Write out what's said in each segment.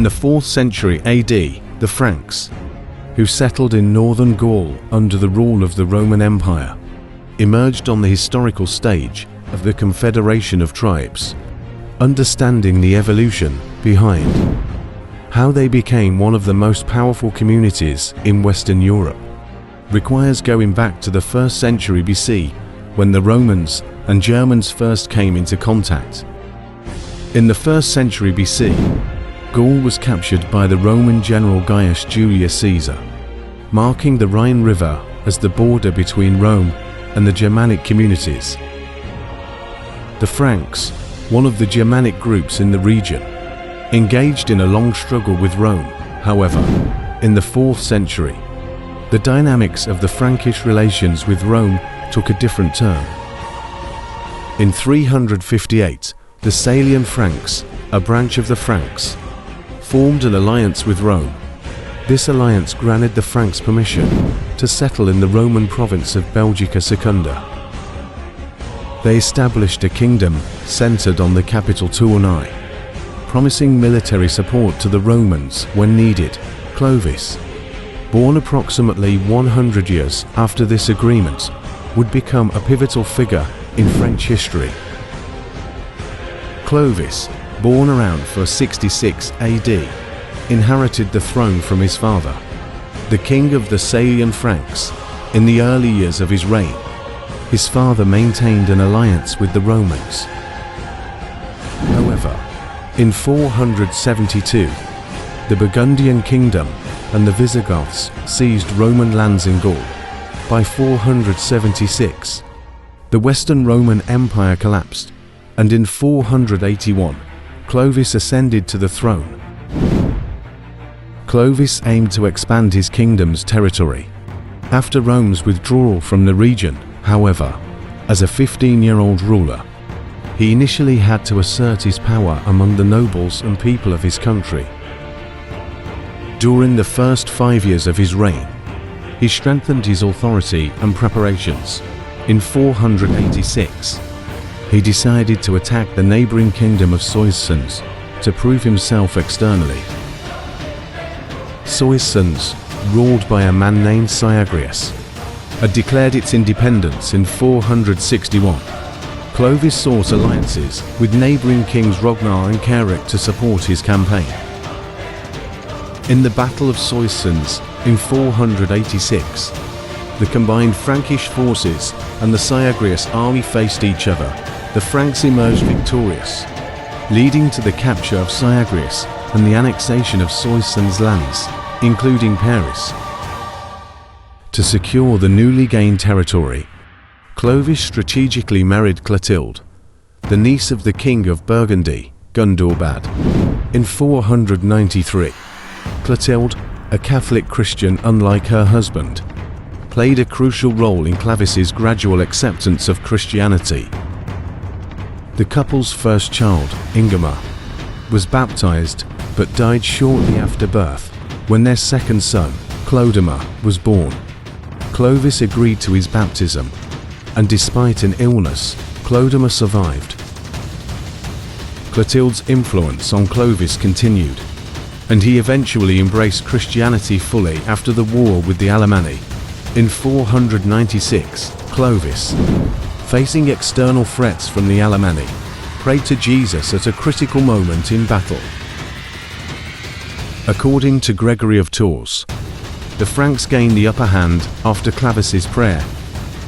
In the 4th century AD, the Franks, who settled in Northern Gaul under the rule of the Roman Empire, emerged on the historical stage of the Confederation of Tribes. Understanding the evolution behind how they became one of the most powerful communities in Western Europe requires going back to the 1st century BC, when the Romans and Germans first came into contact. In the 1st century BC, Gaul was captured by the Roman general Gaius Julius Caesar, marking the Rhine River as the border between Rome and the Germanic communities. The Franks, one of the Germanic groups in the region, engaged in a long struggle with Rome. However, in the 4th century, the dynamics of the Frankish relations with Rome took a different turn. In 358, the Salian Franks, a branch of the Franks, formed an alliance with Rome. This alliance granted the Franks permission to settle in the Roman province of Belgica Secunda. They established a kingdom centered on the capital Tournai, promising military support to the Romans when needed. Clovis, born approximately 100 years after this agreement, would become a pivotal figure in French history. Clovis, born around 466 AD, inherited the throne from his father, the king of the Salian Franks. In the early years of his reign, his father maintained an alliance with the Romans. However, in 472, the Burgundian kingdom and the Visigoths seized Roman lands in Gaul. By 476, the Western Roman Empire collapsed, and in 481, Clovis ascended to the throne. Clovis aimed to expand his kingdom's territory after Rome's withdrawal from the region. However, as a 15-year-old ruler, he initially had to assert his power among the nobles and people of his country. During the first 5 years of his reign, he strengthened his authority and preparations. In 486, he decided to attack the neighboring kingdom of Soissons to prove himself externally. Soissons, ruled by a man named Syagrius, had declared its independence in 461. Clovis sought alliances with neighboring kings Rognar and Carrick to support his campaign. In the Battle of Soissons in 486, the combined Frankish forces and the Syagrius army faced each other. The Franks emerged victorious, leading to the capture of Syagrius and the annexation of Soissons lands, including Paris. To secure the newly gained territory, Clovis strategically married Clotilde, the niece of the king of Burgundy, Gundobad. In 493, Clotilde, a Catholic Christian unlike her husband, played a crucial role in Clovis's gradual acceptance of Christianity. The couple's first child, Ingemar, was baptized but died shortly after birth. When their second son, Clodimar, was born, Clovis agreed to his baptism, and despite an illness, Clodimar survived. Clotilde's influence on Clovis continued, and he eventually embraced Christianity fully after the war with the Alemanni. In 496, Clovis, facing external threats from the Alemanni, prayed to Jesus at a critical moment in battle. According to Gregory of Tours, the Franks gained the upper hand after Clovis's prayer,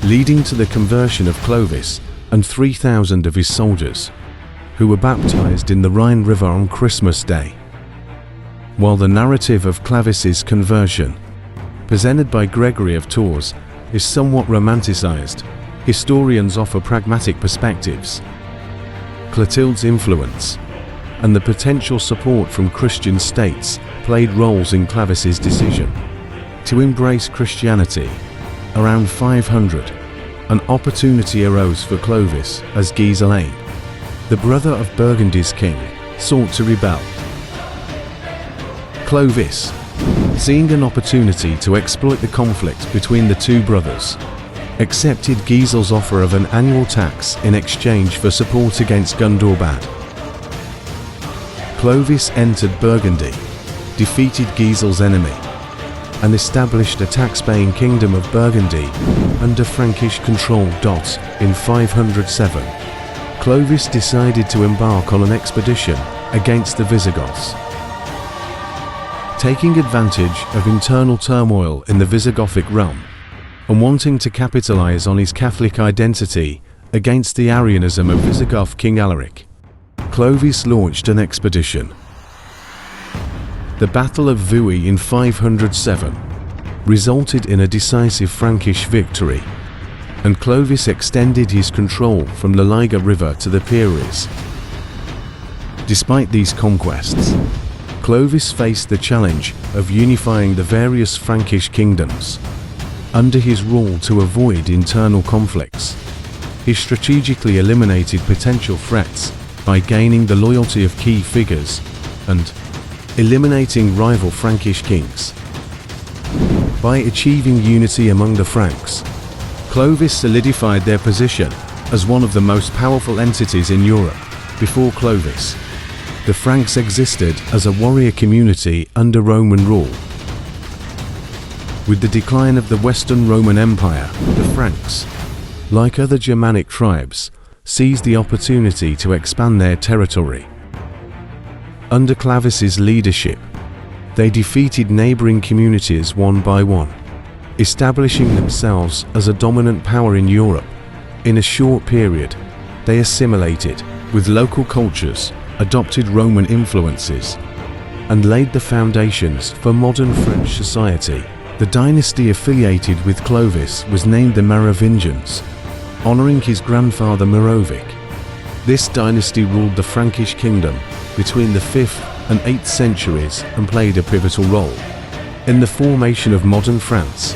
leading to the conversion of Clovis and 3,000 of his soldiers, who were baptized in the Rhine River on Christmas Day. While the narrative of Clovis's conversion, presented by Gregory of Tours, is somewhat romanticized, historians offer pragmatic perspectives. Clotilde's influence and the potential support from Christian states played roles in Clovis's decision to embrace Christianity. Around 500, an opportunity arose for Clovis as Giselaine, the brother of Burgundy's king, sought to rebel. Clovis, seeing an opportunity to exploit the conflict between the two brothers, accepted Gisel's offer of an annual tax in exchange for support against Gundobad. Clovis entered Burgundy, defeated Gisel's enemy, and established a tax-paying kingdom of Burgundy under Frankish control. In 507, Clovis decided to embark on an expedition against the Visigoths. Taking advantage of internal turmoil in the Visigothic realm, and wanting to capitalize on his Catholic identity against the Arianism of Visigoth King Alaric, Clovis launched an expedition. The Battle of Vouille in 507 resulted in a decisive Frankish victory, and Clovis extended his control from the Liga River to the Pyrenees. Despite these conquests, Clovis faced the challenge of unifying the various Frankish kingdoms under his rule to avoid internal conflicts. He strategically eliminated potential threats by gaining the loyalty of key figures and eliminating rival Frankish kings. By achieving unity among the Franks, Clovis solidified their position as one of the most powerful entities in Europe. Before Clovis, the Franks existed as a warrior community under Roman rule. With the decline of the Western Roman Empire, the Franks, like other Germanic tribes, seized the opportunity to expand their territory. Under Clovis's leadership, they defeated neighboring communities one by one, establishing themselves as a dominant power in Europe. In a short period, they assimilated with local cultures, adopted Roman influences, and laid the foundations for modern French society. The dynasty affiliated with Clovis was named the Merovingians, honoring his grandfather Merovic. This dynasty ruled the Frankish kingdom between the 5th and 8th centuries and played a pivotal role in the formation of modern France.